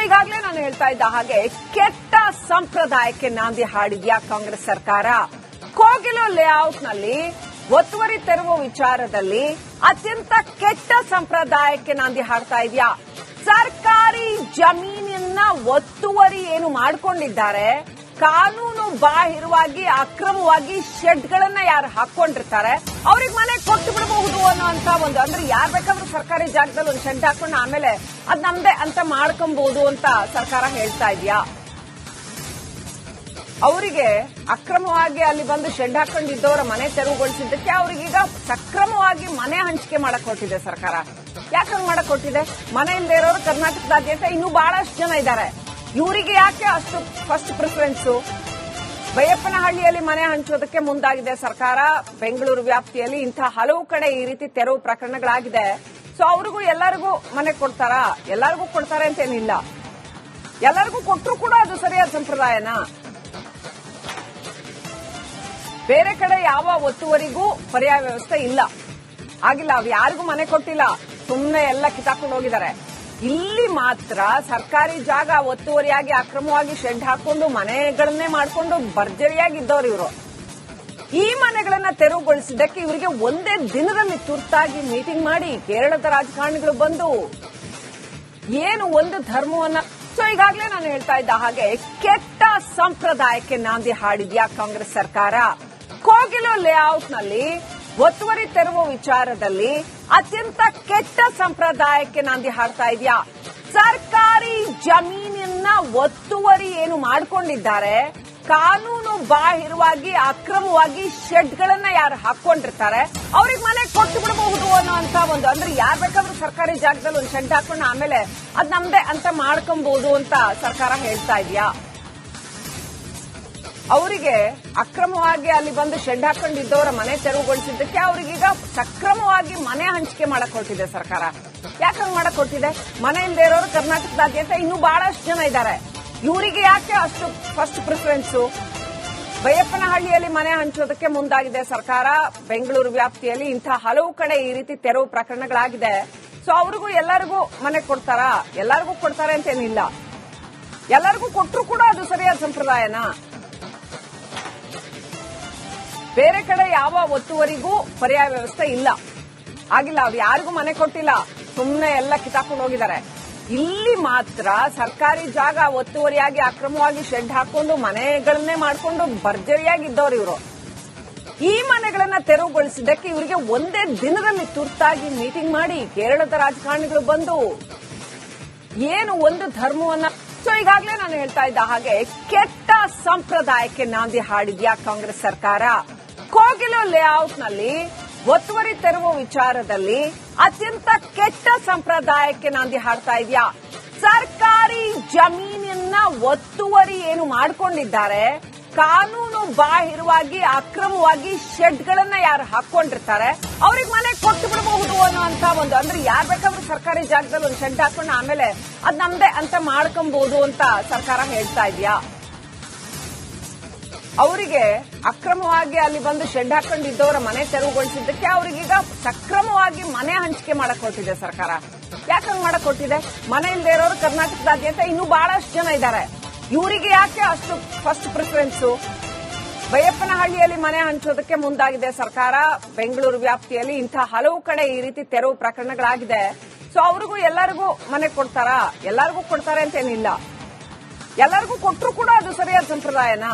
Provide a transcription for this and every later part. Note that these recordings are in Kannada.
ಈಗಾಗಲೇ ನಾನು ಹೇಳ್ತಾ ಇದ್ದ ಹಾಗೆ ಕೆಟ್ಟ ಸಂಪ್ರದಾಯಕ್ಕೆ ನಾಂದಿ ಹಾಡಿದ್ಯಾ ಕಾಂಗ್ರೆಸ್ ಸರ್ಕಾರ. ಕೋಗಿಲು ಲೇಔಟ್ನಲ್ಲಿ ಒತ್ತುವರಿ ತೆರವು ವಿಚಾರದಲ್ಲಿ ಅತ್ಯಂತ ಕೆಟ್ಟ ಸಂಪ್ರದಾಯಕ್ಕೆ ನಾಂದಿ ಹಾಡ್ತಾ ಇದೆಯಾ. ಸರ್ಕಾರಿ ಜಮೀನನ್ನ ಒತ್ತುವರಿ ಏನು ಮಾಡಿಕೊಂಡಿದ್ದಾರೆ, ಕಾನೂನು ಬಾಹಿರವಾಗಿ ಅಕ್ರಮವಾಗಿ ಶೆಡ್ಗಳನ್ನ ಯಾರು ಹಾಕೊಂಡಿರ್ತಾರೆ ಅವ್ರಿಗೆ ಮನೆ ಕೊಟ್ಟು ಬಿಡಬಹುದು ಅನ್ನೋಂತ ಒಂದು, ಅಂದ್ರೆ ಯಾರು ಬೇಕಾದ್ರೂ ಸರ್ಕಾರಿ ಜಾಗದಲ್ಲಿ ಒಂದು ಶೆಡ್ ಹಾಕೊಂಡು ಆಮೇಲೆ ಅದ್ ನಮ್ದೇ ಅಂತ ಮಾಡ್ಕೊಬಹುದು ಅಂತ ಸರ್ಕಾರ ಹೇಳ್ತಾ ಇದೆಯಾ. ಅವರಿಗೆ ಅಕ್ರಮವಾಗಿ ಅಲ್ಲಿ ಬಂದು ಶೆಡ್ ಹಾಕೊಂಡಿದ್ದವರ ಮನೆ ತೆರವುಗೊಳಿಸಿದ್ದಕ್ಕೆ ಅವ್ರಿಗೀಗ ಸಕ್ರಮವಾಗಿ ಮನೆ ಹಂಚಿಕೆ ಮಾಡಕ್ ಕೊಟ್ಟಿದೆ ಸರ್ಕಾರ. ಯಾಕಂಗ್ ಮಾಡಕ್ ಕೊಟ್ಟಿದೆ? ಮನೆ ಇಲ್ಲದೆ ಇರೋರು ಕರ್ನಾಟಕದಾದ್ಯಂತ ಇನ್ನೂ ಬಹಳಷ್ಟು ಜನ ಇದ್ದಾರೆ. ಇವರಿಗೆ ಯಾಕೆ ಅಷ್ಟು ಫಸ್ಟ್ ಪ್ರಿಫರೆನ್ಸ್? ಬೈಯಪ್ಪನಹಳ್ಳಿಯಲ್ಲಿ ಮನೆ ಹಂಚೋದಕ್ಕೆ ಮುಂದಾಗಿದೆ ಸರ್ಕಾರ. ಬೆಂಗಳೂರು ವ್ಯಾಪ್ತಿಯಲ್ಲಿ ಇಂತಹ ಹಲವು ಕಡೆ ಈ ರೀತಿ ತೆರವು ಪ್ರಕರಣಗಳಾಗಿದೆ. ಸೊ ಅವ್ರಿಗೂ ಎಲ್ಲರಿಗೂ ಮನೆ ಕೊಡ್ತಾರಾ? ಎಲ್ಲರಿಗೂ ಕೊಡ್ತಾರೆ ಅಂತೇನಿಲ್ಲ. ಎಲ್ಲರಿಗೂ ಕೊಟ್ಟರು ಕೂಡ ಅದು ಸರಿಯಾದ ಸಂಪ್ರದಾಯನ? ಬೇರೆ ಕಡೆ ಯಾವ ಒತ್ತುವರಿಗೂ ಪರ್ಯಾಯ ವ್ಯವಸ್ಥೆ ಇಲ್ಲ, ಆಗಿಲ್ಲ. ಅವ್ರು ಯಾರಿಗೂ ಮನೆ ಕೊಟ್ಟಿಲ್ಲ, ಸುಮ್ಮನೆ ಎಲ್ಲ ಕಿತ್ತಾಕೊಂಡು ಹೋಗಿದ್ದಾರೆ. ಇಲ್ಲಿ ಮಾತ್ರ ಸರ್ಕಾರಿ ಜಾಗ ಒತ್ತುವರಿಯಾಗಿ ಅಕ್ರಮವಾಗಿ ಶೆಡ್ ಹಾಕೊಂಡು ಮನೆಗಳನ್ನೇ ಮಾಡಿಕೊಂಡು ಭರ್ಜರಿಯಾಗಿದ್ದವ್ರು ಇವರು. ಈ ಮನೆಗಳನ್ನ ತೆರವುಗೊಳಿಸಿದ್ದಕ್ಕೆ ಇವರಿಗೆ ಒಂದೇ ದಿನದಲ್ಲಿ ತುರ್ತಾಗಿ ಮೀಟಿಂಗ್ ಮಾಡಿ ಕೇರಳದ ರಾಜಕಾರಣಿಗಳು ಬಂದು ಏನು ಒಂದು ಧರ್ಮವನ್ನ. ಸೊ ಈಗಾಗಲೇ ನಾನು ಹೇಳ್ತಾ ಇದ್ದ ಹಾಗೆ ಕೆಟ್ಟ ಸಂಪ್ರದಾಯಕ್ಕೆ ನಾಂದಿ ಹಾಡಿದ್ಯಾ ಕಾಂಗ್ರೆಸ್ ಸರ್ಕಾರ. ಕೋಗಿಲು ಲೇಔಟ್ನಲ್ಲಿ ಒತ್ತುವರಿ ತೆರವು ವಿಚಾರದಲ್ಲಿ ಅತ್ಯಂತ ಕೆಟ್ಟ ಸಂಪ್ರದಾಯಕ್ಕೆ ನಾಂದಿ ಹಾಡ್ತಾ ಇದೆಯಾ. ಸರ್ಕಾರಿ ಜಮೀನನ್ನ ಒತ್ತುವರಿ ಏನು ಮಾಡಿಕೊಂಡಿದ್ದಾರೆ, ಕಾನೂನು ಬಾಹಿರವಾಗಿ ಅಕ್ರಮವಾಗಿ ಶೆಡ್ಗಳನ್ನ ಯಾರು ಹಾಕೊಂಡಿರ್ತಾರೆ ಅವ್ರಿಗೆ ಮನೆ ಕೊಟ್ಟು ಬಿಡಬಹುದು ಅನ್ನೋಂತ ಒಂದು, ಅಂದ್ರೆ ಯಾರು ಬೇಕಾದ್ರೂ ಸರ್ಕಾರಿ ಜಾಗದಲ್ಲಿ ಒಂದು ಶೆಡ್ ಹಾಕೊಂಡು ಆಮೇಲೆ ಅದ್ ನಮ್ದೇ ಅಂತ ಮಾಡ್ಕೊಬಹುದು ಅಂತ ಸರ್ಕಾರ ಹೇಳ್ತಾ ಇದೆಯಾ. ಅವರಿಗೆ ಅಕ್ರಮವಾಗಿ ಅಲ್ಲಿ ಬಂದು ಶೆಡ್ ಹಾಕೊಂಡಿದ್ದವರ ಮನೆ ತೆರವುಗೊಳಿಸಿದ್ದಕ್ಕೆ ಅವ್ರಿಗೀಗ ಸಕ್ರಮವಾಗಿ ಮನೆ ಹಂಚಿಕೆ ಮಾಡಕ್ ಕೊಟ್ಟಿದೆ ಸರ್ಕಾರ. ಯಾಕಂಗ್ ಮಾಡಕ್ ಕೊಟ್ಟಿದೆ? ಮನೆ ಇಲ್ಲದೆ ಇರೋರು ಕರ್ನಾಟಕದಾದ್ಯಂತ ಇನ್ನೂ ಬಹಳಷ್ಟು ಜನ ಇದ್ದಾರೆ. ಇವರಿಗೆ ಯಾಕೆ ಅಷ್ಟು ಫಸ್ಟ್ ಪ್ರಿಫರೆನ್ಸ್? ಬೈಯಪ್ಪನಹಳ್ಳಿಯಲ್ಲಿ ಮನೆ ಹಂಚೋದಕ್ಕೆ ಮುಂದಾಗಿದೆ ಸರ್ಕಾರ. ಬೆಂಗಳೂರು ವ್ಯಾಪ್ತಿಯಲ್ಲಿ ಇಂತಹ ಹಲವು ಕಡೆ ಈ ರೀತಿ ತೆರವು ಪ್ರಕರಣಗಳಾಗಿದೆ. ಸೊ ಅವ್ರಿಗೂ ಎಲ್ಲರಿಗೂ ಮನೆ ಕೊಡ್ತಾರಾ? ಎಲ್ಲರಿಗೂ ಕೊಡ್ತಾರೆ ಅಂತೇನಿಲ್ಲ. ಎಲ್ಲರಿಗೂ ಕೊಟ್ಟರು ಕೂಡ ಅದು ಸರಿಯಾದ ಸಂಪ್ರದಾಯನ? ಬೇರೆ ಕಡೆ ಯಾವ ಒತ್ತುವರಿಗೂ ಪರ್ಯಾಯ ವ್ಯವಸ್ಥೆ ಇಲ್ಲ, ಆಗಿಲ್ಲ. ಅವ್ರು ಯಾರಿಗೂ ಮನೆ ಕೊಟ್ಟಿಲ್ಲ, ಸುಮ್ಮನೆ ಎಲ್ಲ ಕಿತ್ತಾಕೊಂಡು ಹೋಗಿದ್ದಾರೆ. ಇಲ್ಲಿ ಮಾತ್ರ ಸರ್ಕಾರಿ ಜಾಗ ಒತ್ತುವರಿಯಾಗಿ ಅಕ್ರಮವಾಗಿ ಶೆಡ್ ಹಾಕೊಂಡು ಮನೆಗಳನ್ನೇ ಮಾಡಿಕೊಂಡು ಭರ್ಜರಿಯಾಗಿದ್ದವ್ರು ಇವರು. ಈ ಮನೆಗಳನ್ನ ತೆರವುಗೊಳಿಸಿದ್ದಕ್ಕೆ ಇವರಿಗೆ ಒಂದೇ ದಿನದಲ್ಲಿ ತುರ್ತಾಗಿ ಮೀಟಿಂಗ್ ಮಾಡಿ ಕೇರಳದ ರಾಜಕಾರಣಿಗಳು ಬಂದು ಏನು ಒಂದು ಧರ್ಮವನ್ನ. ಸೊ ಈಗಾಗಲೇ ನಾನು ಹೇಳ್ತಾ ಇದ್ದ ಹಾಗೆ ಕೆಟ್ಟ ಸಂಪ್ರದಾಯಕ್ಕೆ ನಾಂದಿ ಹಾಡಿದ್ಯಾ ಕಾಂಗ್ರೆಸ್ ಸರ್ಕಾರ. ಕೋಗಿಲು ಲೇಔಟ್ನಲ್ಲಿ ಒತ್ತುವರಿ ತೆರವು ವಿಚಾರದಲ್ಲಿ ಅತ್ಯಂತ ಕೆಟ್ಟ ಸಂಪ್ರದಾಯಕ್ಕೆ ನಾಂದಿ ಹಾಡ್ತಾ ಇದೆಯಾ. ಸರ್ಕಾರಿ ಜಮೀನನ್ನ ಒತ್ತುವರಿ ಏನು ಮಾಡಿಕೊಂಡಿದ್ದಾರೆ, ಕಾನೂನು ಬಾಹಿರವಾಗಿ ಅಕ್ರಮವಾಗಿ ಶೆಡ್ಗಳನ್ನ ಯಾರು ಹಾಕೊಂಡಿರ್ತಾರೆ ಅವ್ರಿಗೆ ಮನೆ ಕೊಟ್ಟು ಬಿಡಬಹುದು ಅನ್ನೋಂತ ಒಂದು, ಅಂದ್ರೆ ಯಾರು ಬೇಕಾದ್ರೂ ಸರ್ಕಾರಿ ಜಾಗದಲ್ಲಿ ಒಂದು ಶೆಡ್ ಹಾಕೊಂಡು ಆಮೇಲೆ ಅದ್ ನಮ್ದೇ ಅಂತ ಮಾಡ್ಕೊಬಹುದು ಅಂತ ಸರ್ಕಾರ ಹೇಳ್ತಾ ಇದೆಯಾ. ಅವರಿಗೆ ಅಕ್ರಮವಾಗಿ ಅಲ್ಲಿ ಬಂದು ಶೆಡ್ ಹಾಕೊಂಡಿದ್ದವರ ಮನೆ ತೆರವುಗೊಳಿಸಿದ್ದಕ್ಕೆ ಅವ್ರಿಗೀಗ ಸಕ್ರಮವಾಗಿ ಮನೆ ಹಂಚಿಕೆ ಮಾಡಕ್ ಕೊಟ್ಟಿದೆ ಸರ್ಕಾರ. ಯಾಕಂಗ್ ಮಾಡಕ್ ಕೊಟ್ಟಿದೆ? ಮನೆ ಇಲ್ಲದೆ ಇರೋರು ಕರ್ನಾಟಕದಾದ್ಯಂತ ಇನ್ನೂ ಬಹಳಷ್ಟು ಜನ ಇದ್ದಾರೆ. ಇವರಿಗೆ ಯಾಕೆ ಅಷ್ಟು ಫಸ್ಟ್ ಪ್ರಿಫರೆನ್ಸ್? ಬೈಯಪ್ಪನಹಳ್ಳಿಯಲ್ಲಿ ಮನೆ ಹಂಚೋದಕ್ಕೆ ಮುಂದಾಗಿದೆ ಸರ್ಕಾರ. ಬೆಂಗಳೂರು ವ್ಯಾಪ್ತಿಯಲ್ಲಿ ಇಂತಹ ಹಲವು ಕಡೆ ಈ ರೀತಿ ತೆರವು ಪ್ರಕರಣಗಳಾಗಿದೆ. ಸೊ ಅವ್ರಿಗೂ ಎಲ್ಲರಿಗೂ ಮನೆ ಕೊಡ್ತಾರಾ? ಎಲ್ಲರಿಗೂ ಕೊಡ್ತಾರೆ ಅಂತೇನಿಲ್ಲ. ಎಲ್ಲರಿಗೂ ಕೊಟ್ಟರು ಕೂಡ ಅದು ಸರಿಯಾದ ಸಂಪ್ರದಾಯನ?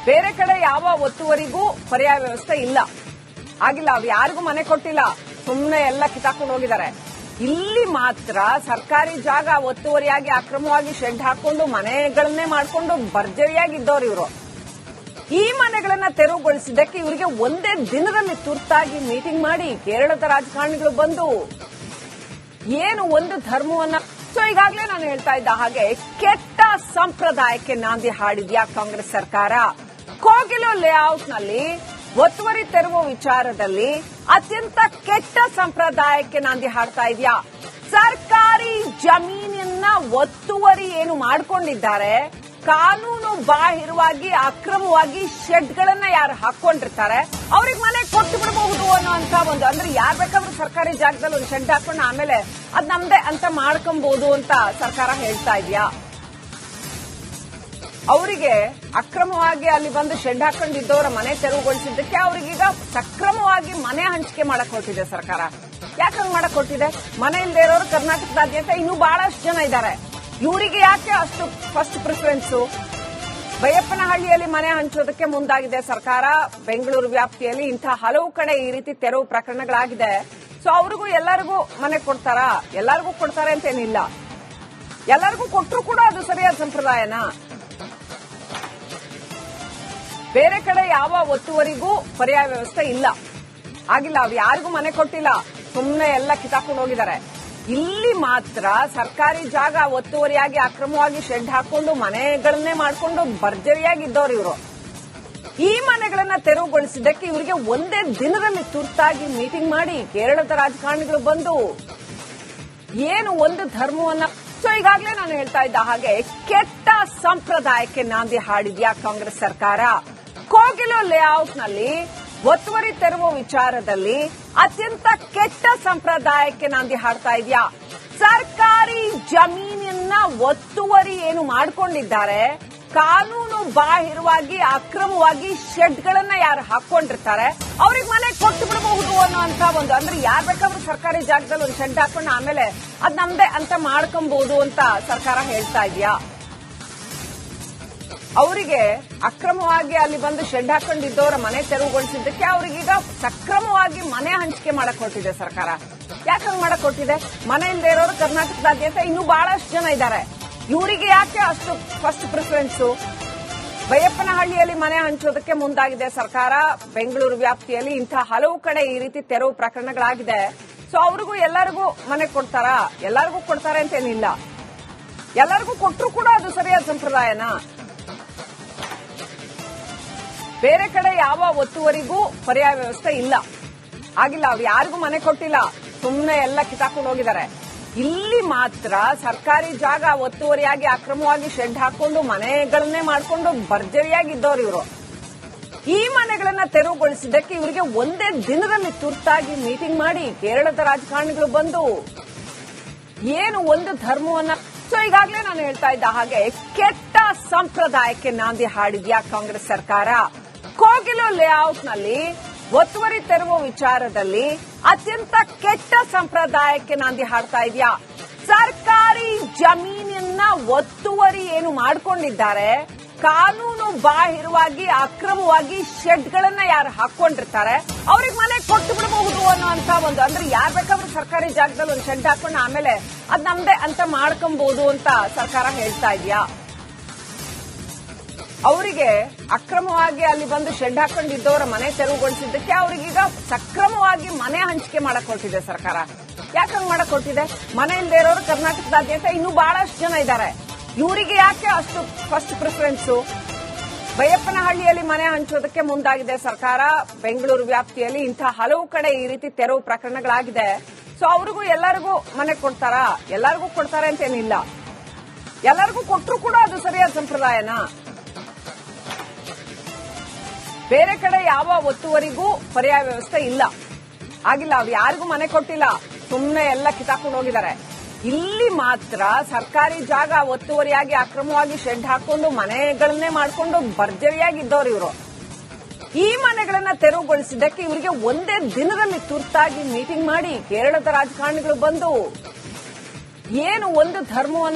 ಬೇರೆ ಕಡೆ ಯಾವ ಒತ್ತುವರಿಗೂ ಪರ್ಯಾಯ ವ್ಯವಸ್ಥೆ ಇಲ್ಲ, ಆಗಿಲ್ಲ. ಅವ್ರು ಯಾರಿಗೂ ಮನೆ ಕೊಟ್ಟಿಲ್ಲ, ಸುಮ್ಮನೆ ಎಲ್ಲ ಕಿತ್ತಾಕೊಂಡು ಹೋಗಿದ್ದಾರೆ. ಇಲ್ಲಿ ಮಾತ್ರ ಸರ್ಕಾರಿ ಜಾಗ ಒತ್ತುವರಿಯಾಗಿ ಅಕ್ರಮವಾಗಿ ಶೆಡ್ ಹಾಕೊಂಡು ಮನೆಗಳನ್ನೇ ಮಾಡಿಕೊಂಡು ಭರ್ಜರಿಯಾಗಿದ್ದವ್ರು ಇವರು. ಈ ಮನೆಗಳನ್ನ ತೆರವುಗೊಳಿಸಿದ್ದಕ್ಕೆ ಇವರಿಗೆ ಒಂದೇ ದಿನದಲ್ಲಿ ತುರ್ತಾಗಿ ಮೀಟಿಂಗ್ ಮಾಡಿ ಕೇರಳದ ರಾಜಕಾರಣಿಗಳು ಬಂದು ಏನು ಒಂದು ಧರ್ಮವನ್ನ. ಸೊ ಈಗಾಗಲೇ ನಾನು ಹೇಳ್ತಾ ಇದ್ದ ಹಾಗೆ ಕೆಟ್ಟ ಸಂಪ್ರದಾಯಕ್ಕೆ ನಾಂದಿ ಹಾಡಿದ್ಯಾ ಕಾಂಗ್ರೆಸ್ ಸರ್ಕಾರ. ಕೋಗಿಲು ಲೇಔಟ್ನಲ್ಲಿ ಒತ್ತುವರಿ ತೆರವು ವಿಚಾರದಲ್ಲಿ ಅತ್ಯಂತ ಕೆಟ್ಟ ಸಂಪ್ರದಾಯಕ್ಕೆ ನಾಂದಿ ಹಾಡ್ತಾ ಇದೆಯಾ. ಸರ್ಕಾರಿ ಜಮೀನನ್ನ ಒತ್ತುವರಿ ಏನು ಮಾಡಿಕೊಂಡಿದ್ದಾರೆ, ಕಾನೂನು ಬಾಹಿರವಾಗಿ ಅಕ್ರಮವಾಗಿ ಶೆಡ್ಗಳನ್ನ ಯಾರು ಹಾಕೊಂಡಿರ್ತಾರೆ ಅವ್ರಿಗೆ ಮನೆ ಕೊಟ್ಟು ಬಿಡಬಹುದು ಅನ್ನೋಂತ ಒಂದು, ಅಂದ್ರೆ ಯಾರು ಬೇಕಾದ್ರೂ ಸರ್ಕಾರಿ ಜಾಗದಲ್ಲಿ ಒಂದು ಶೆಡ್ ಹಾಕೊಂಡು ಆಮೇಲೆ ಅದ್ ನಮ್ದೇ ಅಂತ ಮಾಡ್ಕೊಬಹುದು ಅಂತ ಸರ್ಕಾರ ಹೇಳ್ತಾ ಇದೆಯಾ? ಅವರಿಗೆ ಅಕ್ರಮವಾಗಿ ಅಲ್ಲಿ ಬಂದು ಶೆಡ್ ಹಾಕೊಂಡಿದ್ದವರ ಮನೆ ತೆರವುಗೊಳಿಸಿದ್ದಕ್ಕೆ ಅವ್ರಿಗೀಗ ಸಕ್ರಮವಾಗಿ ಮನೆ ಹಂಚಿಕೆ ಮಾಡಕ್ ಹೊರಟಿದೆ ಸರ್ಕಾರ. ಯಾಕಂಗ್ ಮಾಡಕ್ ಹೊರಟಿದೆ? ಮನೆ ಇಲ್ಲದೆ ಇರೋರು ಕರ್ನಾಟಕದಾದ್ಯಂತ ಇನ್ನೂ ಬಹಳಷ್ಟು ಜನ ಇದ್ದಾರೆ. ಇವರಿಗೆ ಯಾಕೆ ಅಷ್ಟು ಫಸ್ಟ್ ಪ್ರಿಫರೆನ್ಸ್? ಬೈಯಪ್ಪನಹಳ್ಳಿಯಲ್ಲಿ ಮನೆ ಹಂಚೋದಕ್ಕೆ ಮುಂದಾಗಿದೆ ಸರ್ಕಾರ. ಬೆಂಗಳೂರು ವ್ಯಾಪ್ತಿಯಲ್ಲಿ ಇಂತಹ ಹಲವು ಕಡೆ ಈ ರೀತಿ ತೆರವು ಪ್ರಕರಣಗಳಾಗಿದೆ. ಸೊ ಅವ್ರಿಗೂ ಎಲ್ಲರಿಗೂ ಮನೆ ಕೊಡ್ತಾರಾ? ಎಲ್ಲರಿಗೂ ಕೊಡ್ತಾರೆ ಅಂತೇನಿಲ್ಲ. ಎಲ್ಲರಿಗೂ ಕೊಟ್ಟರು ಕೂಡ ಅದು ಸರಿಯಾದ ಸಂಪ್ರದಾಯನ? ಬೇರೆ ಕಡೆ ಯಾವ ಒತ್ತುವರಿಗೂ ಪರ್ಯಾಯ ವ್ಯವಸ್ಥೆ ಇಲ್ಲ, ಆಗಿಲ್ಲ. ಅವ್ರು ಯಾರಿಗೂ ಮನೆ ಕೊಟ್ಟಿಲ್ಲ, ಸುಮ್ಮನೆ ಎಲ್ಲ ಕಿತ್ತಾಕೊಂಡು ಹೋಗಿದ್ದಾರೆ. ಇಲ್ಲಿ ಮಾತ್ರ ಸರ್ಕಾರಿ ಜಾಗ ಒತ್ತುವರಿಯಾಗಿ ಅಕ್ರಮವಾಗಿ ಶೆಡ್ ಹಾಕೊಂಡು ಮನೆಗಳನ್ನೇ ಮಾಡ್ಕೊಂಡು ಭರ್ಜರಿಯಾಗಿದ್ದವ್ರು ಇವರು. ಈ ಮನೆಗಳನ್ನ ತೆರವುಗೊಳಿಸಿದ್ದಕ್ಕೆ ಇವರಿಗೆ ಒಂದೇ ದಿನದಲ್ಲಿ ತುರ್ತಾಗಿ ಮೀಟಿಂಗ್ ಮಾಡಿ ಕೇರಳದ ರಾಜಕಾರಣಿಗಳು ಬಂದು ಏನು ಒಂದು ಧರ್ಮವನ್ನ, ಸೊ ಈಗಾಗಲೇ ನಾನು ಹೇಳ್ತಾ ಇದ್ದ ಹಾಗೆ ಕೆಟ್ಟ ಸಂಪ್ರದಾಯಕ್ಕೆ ನಾಂದಿ ಹಾಡಿದ್ಯಾ ಕಾಂಗ್ರೆಸ್ ಸರ್ಕಾರ. ಕೋಗಿಲು ಲೇಔಟ್ನಲ್ಲಿ ಒತ್ತುವರಿ ತೆರವು ವಿಚಾರದಲ್ಲಿ ಅತ್ಯಂತ ಕೆಟ್ಟ ಸಂಪ್ರದಾಯಕ್ಕೆ ನಾಂದಿ ಹಾಡ್ತಾ ಇದೆಯಾ? ಸರ್ಕಾರಿ ಜಮೀನನ್ನ ಒತ್ತುವರಿ ಏನು ಮಾಡ್ಕೊಂಡಿದ್ದಾರೆ, ಕಾನೂನು ಬಾಹಿರವಾಗಿ ಅಕ್ರಮವಾಗಿ ಶೆಡ್ಗಳನ್ನ ಯಾರು ಹಾಕೊಂಡಿರ್ತಾರೆ ಅವ್ರಿಗೆ ಮನೆ ಕೊಟ್ಟು ಬಿಡಬಹುದು ಅನ್ನೋಂತ ಒಂದು, ಅಂದ್ರೆ ಯಾರು ಬೇಕಾದ್ರೂ ಸರ್ಕಾರಿ ಜಾಗದಲ್ಲಿ ಒಂದು ಶೆಡ್ ಹಾಕೊಂಡು ಆಮೇಲೆ ಅದ್ ನಮ್ದೇ ಅಂತ ಮಾಡ್ಕೊಬಹುದು ಅಂತ ಸರ್ಕಾರ ಹೇಳ್ತಾ ಇದೆಯಾ? ಅವರಿಗೆ ಅಕ್ರಮವಾಗಿ ಅಲ್ಲಿ ಬಂದು ಶೆಡ್ ಹಾಕೊಂಡಿದ್ದವರ ಮನೆ ತೆರವುಗೊಳಿಸಿದ್ದಕ್ಕೆ ಅವ್ರಿಗೀಗ ಸಕ್ರಮವಾಗಿ ಮನೆ ಹಂಚಿಕೆ ಮಾಡಕ್ ಹೊರಟಿದೆ ಸರ್ಕಾರ. ಯಾಕಂಗ್ ಮಾಡಕ್ ಹೊರಟಿದೆ? ಮನೆ ಇಲ್ಲದೆ ಇರೋರು ಕರ್ನಾಟಕದಾದ್ಯಂತ ಇನ್ನೂ ಬಹಳಷ್ಟು ಜನ ಇದ್ದಾರೆ. ಇವರಿಗೆ ಯಾಕೆ ಅಷ್ಟು ಫಸ್ಟ್ ಪ್ರಿಫರೆನ್ಸ್? ಬೈಯಪ್ಪನಹಳ್ಳಿಯಲ್ಲಿ ಮನೆ ಹಂಚೋದಕ್ಕೆ ಮುಂದಾಗಿದೆ ಸರ್ಕಾರ. ಬೆಂಗಳೂರು ವ್ಯಾಪ್ತಿಯಲ್ಲಿ ಇಂತಹ ಹಲವು ಕಡೆ ಈ ರೀತಿ ತೆರವು ಪ್ರಕರಣಗಳಾಗಿದೆ. ಸೊ ಅವ್ರಿಗೂ ಎಲ್ಲರಿಗೂ ಮನೆ ಕೊಡ್ತಾರಾ? ಎಲ್ಲರಿಗೂ ಕೊಡ್ತಾರೆ ಅಂತೇನಿಲ್ಲ. ಎಲ್ಲರಿಗೂ ಕೊಟ್ಟರು ಕೂಡ ಅದು ಸರಿಯಾದ ಸಂಪ್ರದಾಯನ? ಬೇರೆ ಕಡೆ ಯಾವ ಒತ್ತುವರಿಗೂ ಪರ್ಯಾಯ ವ್ಯವಸ್ಥೆ ಇಲ್ಲ, ಆಗಿಲ್ಲ. ಅವ್ರು ಯಾರಿಗೂ ಮನೆ ಕೊಟ್ಟಿಲ್ಲ, ಸುಮ್ಮನೆ ಎಲ್ಲ ಕಿತ್ತಾಕೊಂಡು ಹೋಗಿದ್ದಾರೆ. ಇಲ್ಲಿ ಮಾತ್ರ ಸರ್ಕಾರಿ ಜಾಗ ಒತ್ತುವರಿಯಾಗಿ ಅಕ್ರಮವಾಗಿ ಶೆಡ್ ಹಾಕೊಂಡು ಮನೆಗಳನ್ನೇ ಮಾಡ್ಕೊಂಡು ಭರ್ಜರಿಯಾಗಿದ್ದವ್ರು ಇವರು. ಈ ಮನೆಗಳನ್ನ ತೆರವುಗೊಳಿಸಿದ್ದಕ್ಕೆ ಇವರಿಗೆ ಒಂದೇ ದಿನದಲ್ಲಿ ತುರ್ತಾಗಿ ಮೀಟಿಂಗ್ ಮಾಡಿ ಕೇರಳದ ರಾಜಕಾರಣಿಗಳು ಬಂದು ಏನು ಒಂದು ಧರ್ಮವನ್ನ, ಸೊ ಈಗಾಗಲೇ ನಾನು ಹೇಳ್ತಾ ಇದ್ದ ಹಾಗೆ ಕೆಟ್ಟ ಸಂಪ್ರದಾಯಕ್ಕೆ ನಾಂದಿ ಹಾಡಿದ್ಯಾ ಕಾಂಗ್ರೆಸ್ ಸರ್ಕಾರ. ಕೋಗಿಲು ಲೇಔಟ್ನಲ್ಲಿ ಒತ್ತುವರಿ ತೆರವು ವಿಚಾರದಲ್ಲಿ ಅತ್ಯಂತ ಕೆಟ್ಟ ಸಂಪ್ರದಾಯಕ್ಕೆ ನಾಂದಿ ಹಾಡ್ತಾ ಇದೆಯಾ? ಸರ್ಕಾರಿ ಜಮೀನನ್ನ ಒತ್ತುವರಿ ಏನು ಮಾಡ್ಕೊಂಡಿದ್ದಾರೆ, ಕಾನೂನು ಬಾಹಿರವಾಗಿ ಅಕ್ರಮವಾಗಿ ಶೆಡ್ಗಳನ್ನ ಯಾರು ಹಾಕೊಂಡಿರ್ತಾರೆ ಅವ್ರಿಗೆ ಮನೆ ಕೊಟ್ಟು ಬಿಡಬಹುದು ಅನ್ನೋಂತ ಒಂದು, ಅಂದ್ರೆ ಯಾರು ಬೇಕಾದ್ರೂ ಸರ್ಕಾರಿ ಜಾಗದಲ್ಲಿ ಒಂದು ಶೆಡ್ ಹಾಕೊಂಡು ಆಮೇಲೆ ಅದ್ ನಮ್ದೇ ಅಂತ ಮಾಡ್ಕೊಬಹುದು ಅಂತ ಸರ್ಕಾರ ಹೇಳ್ತಾ ಇದೆಯಾ? ಅವರಿಗೆ ಅಕ್ರಮವಾಗಿ ಅಲ್ಲಿ ಬಂದು ಶೆಡ್ ಹಾಕೊಂಡಿದ್ದವರ ಮನೆ ತೆರವುಗೊಳಿಸಿದ್ದಕ್ಕೆ ಅವ್ರಿಗೀಗ ಸಕ್ರಮವಾಗಿ ಮನೆ ಹಂಚಿಕೆ ಮಾಡಕ್ ಹೊರಟಿದೆ ಸರ್ಕಾರ. ಯಾಕಂಗ್ ಮಾಡಕ್ ಹೊರಟಿದೆ? ಮನೆ ಇಲ್ಲದೆ ಇರೋರು ಕರ್ನಾಟಕದಾದ್ಯಂತ ಇನ್ನೂ ಬಹಳಷ್ಟು ಜನ ಇದ್ದಾರೆ. ಇವರಿಗೆ ಯಾಕೆ ಅಷ್ಟು ಫಸ್ಟ್ ಪ್ರಿಫರೆನ್ಸ್? ಬೈಯಪ್ಪನಹಳ್ಳಿಯಲ್ಲಿ ಮನೆ ಹಂಚೋದಕ್ಕೆ ಮುಂದಾಗಿದೆ ಸರ್ಕಾರ. ಬೆಂಗಳೂರು ವ್ಯಾಪ್ತಿಯಲ್ಲಿ ಇಂತಹ ಹಲವು ಕಡೆ ಈ ರೀತಿ ತೆರವು ಪ್ರಕರಣಗಳಾಗಿದೆ. ಸೊ ಅವ್ರಿಗೂ ಎಲ್ಲರಿಗೂ ಮನೆ ಕೊಡ್ತಾರಾ? ಎಲ್ಲರಿಗೂ ಕೊಡ್ತಾರೆ ಅಂತೇನಿಲ್ಲ. ಎಲ್ಲರಿಗೂ ಕೊಟ್ಟರು ಕೂಡ ಅದು ಸರಿಯಾದ ಸಂಪ್ರದಾಯನ? ಬೇರೆ ಕಡೆ ಯಾವ ಒತ್ತುವರಿಗೂ ಪರ್ಯಾಯ ವ್ಯವಸ್ಥೆ ಇಲ್ಲ, ಆಗಿಲ್ಲ. ಅವ್ರು ಯಾರಿಗೂ ಮನೆ ಕೊಟ್ಟಿಲ್ಲ, ಸುಮ್ಮನೆ ಎಲ್ಲ ಕಿತ್ತಾಕೊಂಡು ಹೋಗಿದ್ದಾರೆ. ಇಲ್ಲಿ ಮಾತ್ರ ಸರ್ಕಾರಿ ಜಾಗ ಒತ್ತುವರಿಯಾಗಿ ಅಕ್ರಮವಾಗಿ ಶೆಡ್ ಹಾಕೊಂಡು ಮನೆಗಳನ್ನೇ ಮಾಡ್ಕೊಂಡು ಭರ್ಜರಿಯಾಗಿದ್ದವ್ರು ಇವರು. ಈ ಮನೆಗಳನ್ನ ತೆರವುಗೊಳಿಸಿದ್ದಕ್ಕೆ ಇವರಿಗೆ ಒಂದೇ ದಿನದಲ್ಲಿ ತುರ್ತಾಗಿ ಮೀಟಿಂಗ್ ಮಾಡಿ ಕೇರಳದ ರಾಜಕಾರಣಿಗಳು ಬಂದು ಏನು ಒಂದು ಧರ್ಮವನ್ನ